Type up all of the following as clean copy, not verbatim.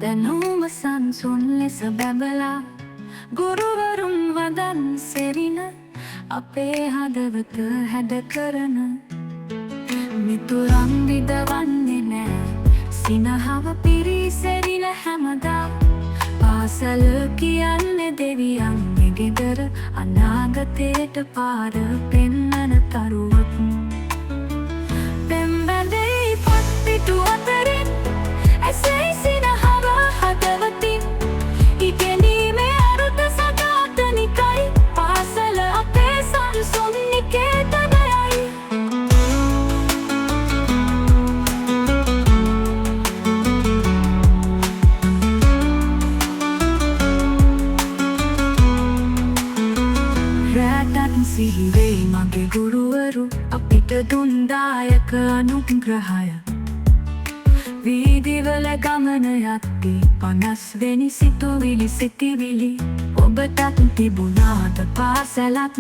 දැනුම සංසුන් ලෙස බැබලා ගුරුවරුන් වදන් සෙරින අපේ හදවත හැඩ කරන මිතුරන් විදවන්නේ නෑ සිනහව පිරිසෙරින හැමදා පාසල කියන්නේ දෙවියන්ගේ ගෙදර අනාගතයට පාර පෙන්නන තරුවක් පෙම්බැඳෙයි පත්පිටු අතරින් ඇසෙයි සිනහව හදවතින් ඉගෙනීමේ අරුත සදාතනිකයි පාසල අපේ සංසුන් නිකේතනයයි රැටත් සිහිවෙයි මගේ ගුරුවරු අපිට දුන් දායක අනුග්‍රහය වීදිවල ගමන යද්දී 50 වෙනි සිතුවිලි සිටිවිලි ඔබටත් තිබුණාද පාසලත්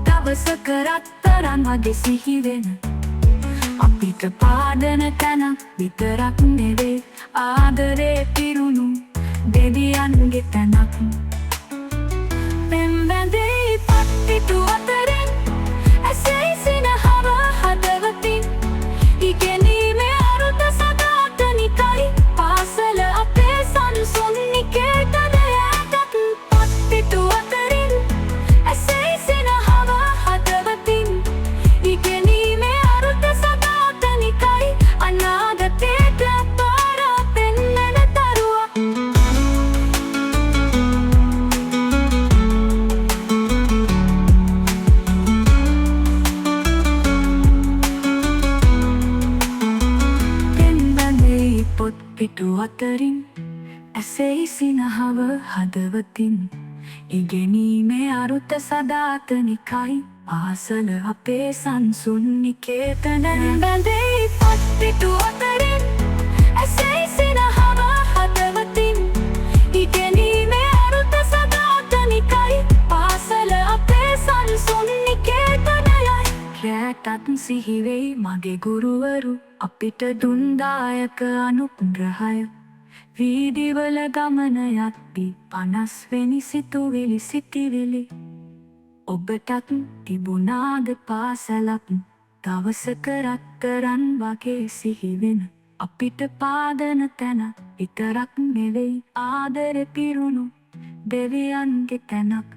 දවසක රත්තරන් වගේ සිහිවෙන අපිට පාදන තැන විතරක් නෙවේ ආදරේ පිරුණු දෙවියන්ගේ තැනක් පෙම්බැඳෙයි පත්පිටු අතරින් ඇසෙයි සිනහව හදවතින් ඉගෙනීමේ අරුත සදාතනිකයි පාසල අපේ සංසුන් නිකේතනයට පත්පිටු අතරින් ඇසෙයි සිනහව හදවතින් ඉගෙනීමේ අරුත සදාතනිකයි අනාගතයට පාර පෙන්නන තරුවක් පොත්පිටු අතරින් ඇසෙයි සිනහව හදවතින් ඉගෙනීමේ අරුත සදාතනිකයි පාසල අපේ සංසුන් නිකේතන බැඳෙයි පොත්පිටු අතරින් ඇසෙයි සිනහව හදවතින් ඉගෙනීමේ අරුත සදාතනිකයි පාසල අපේ සංසුන් නිකේතනයයි රැටත් සිහිවෙයි මගේ ගුරුවරු අපිට දුන් දායක අනුග්‍රහය වීදිවල ගමන යද්දී 50 වෙනි සිතුවිලි සිටිවිලි ඔබටත් තිබුණාද පාසලක් දවසක රත්තරන් වගේ සිහිවෙන අපිට පාදන තැන විතරක් නෙවෙයි ආදරේ පිරුණු දෙවියන්ගේ තැනක්